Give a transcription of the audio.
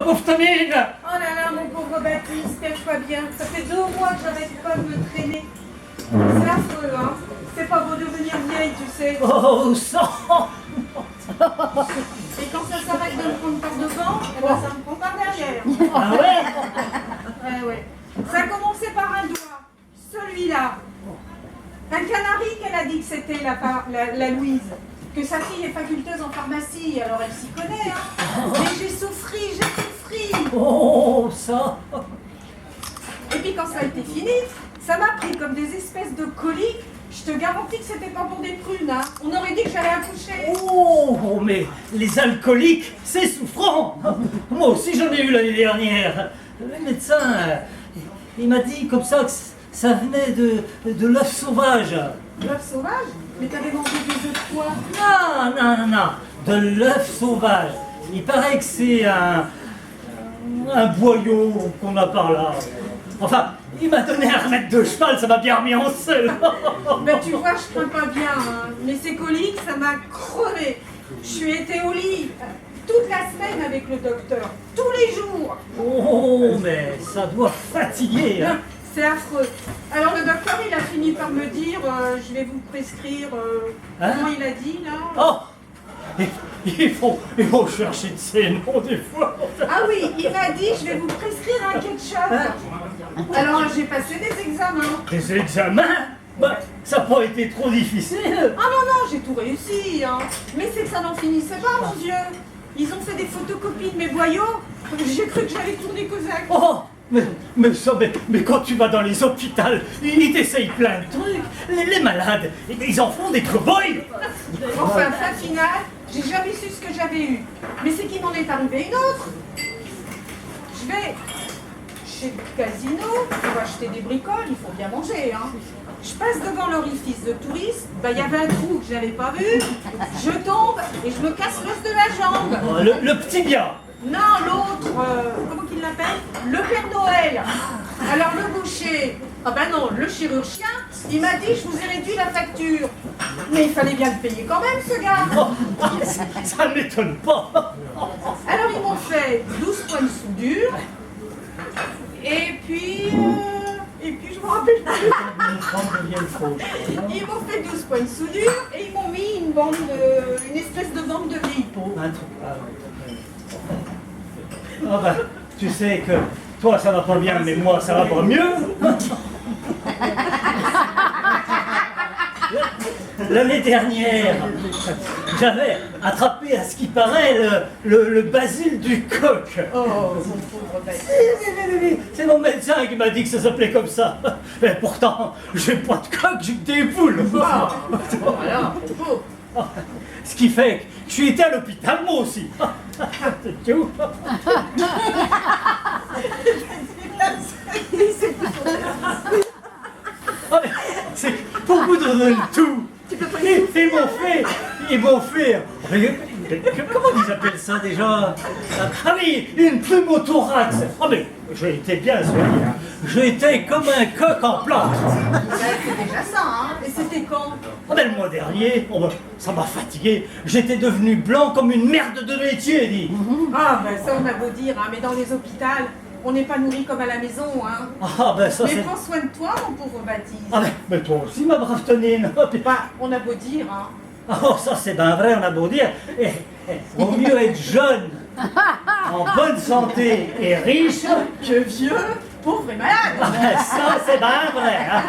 pauvre Tonine. Oh là là, mon pauvre Baptiste, cache-toi bien. Ça fait 2 mois que j'arrête pas de me traîner. C'est affreux, hein. C'est pas beau de devenir vieille, tu sais. Oh, sang. Et quand ça s'arrête de me prendre par devant, eh ben, ça me prend par derrière. Ah ouais? Ouais, ouais. Ça a commencé par un doigt. Celui-là. Un canari qu'elle a dit que c'était la Louise. Que sa fille est faculteuse en pharmacie, alors elle s'y connaît, hein. Mais j'ai souffri, j'ai souffri. Oh, ça. Et puis quand ça a été fini, ça m'a pris comme des espèces de coliques. Je te garantis que c'était pas pour des prunes, hein. On aurait dit que j'allais accoucher. Oh, mais les alcooliques, c'est souffrant. Moi aussi, j'en ai eu l'année dernière. Le médecin, il m'a dit comme ça que ça venait de l'œuf sauvage. L'œuf sauvage? Mais t'avais mangé des œufs de quoi? Non, de l'œuf sauvage. Il paraît que c'est un boyau qu'on a par là. Enfin, il m'a donné un remède de cheval, ça m'a bien remis en selle. Ben tu vois, je crains pas bien, hein. Mais ces coliques, ça m'a crevé. Je suis été au lit toute la semaine avec le docteur, tous les jours. Oh, mais ça doit fatiguer. Hein. C'est affreux. Alors le docteur, il a fini par me dire, je vais vous prescrire, comment il a dit là? Oh, il faut chercher de ces noms des fois. Ah oui, il m'a dit, je vais vous prescrire un ketchup. Alors j'ai passé des examens. Des examens? Bah, ça n'a pas été trop difficile. Ah non, j'ai tout réussi, hein. Mais c'est que ça n'en finissait pas, mon Dieu. Ils ont fait des photocopies de mes boyaux. J'ai cru que j'allais tourner Cosaque. Oh, mais quand tu vas dans les hôpitaux, ils t'essayent plein de trucs. Les malades, ils en font des cow-boys. Enfin, fin finale, j'ai jamais su ce que j'avais eu. Mais c'est qu'il m'en est arrivé une autre. Je vais chez le casino pour acheter des bricoles, il faut bien manger, hein. Je passe devant l'orifice de touriste, bah il y avait un trou que je n'avais pas vu, je tombe et je me casse l'os de la jambe. Oh, le petit bien. Non, l'autre, comment qu'il l'appelle? Le Père Noël. Alors le boucher, ah ben non, le chirurgien, il m'a dit je vous ai réduit la facture. Mais il fallait bien le payer quand même, ce gars. Oh, ça ne m'étonne pas. Alors ils m'ont fait 12 points de soudure, et puis je me rappelle plus. Ils m'ont fait 12 points de soudure, et ils m'ont mis une espèce de bande de vieille peau. Un truc. Ah bah, tu sais que toi ça va pas bien, mais moi ça va pas mieux. L'année dernière, j'avais attrapé à ce qui paraît le basile du coq. Oh, mon pauvre bête. C'est mon médecin qui m'a dit que ça s'appelait comme ça. Et pourtant, j'ai pas de coq, j'ai que des poules. Voilà, pauvre. Ce qui fait que je suis été à l'hôpital moi aussi. C'est tout. C'est pour vous donner le tout. Ils m'ont fait, comment ils appellent ça déjà? Ah oui, une plume au thorax. Oh mais j'ai été bien soigné. Hein. J'étais comme un coq en plante. C'est déjà ça, hein. Et c'était quand? Oh ben, le mois dernier, oh ben, ça m'a fatigué. J'étais devenu blanc comme une merde de métier, dit. Ah ben ça on a beau dire, hein, mais dans les hôpitaux, on n'est pas nourri comme à la maison, hein. Ah ben ça Mais c'est... prends soin de toi, mon pauvre Baptiste. Ah ben, mais toi aussi ma brave Tonine. Bah, on a beau dire, hein. Oh ça c'est ben vrai, on a beau dire. Vaut mieux être jeune, en bonne santé et riche Que vieux, pauvre et malade. Ah ben, ça c'est ben vrai. Hein.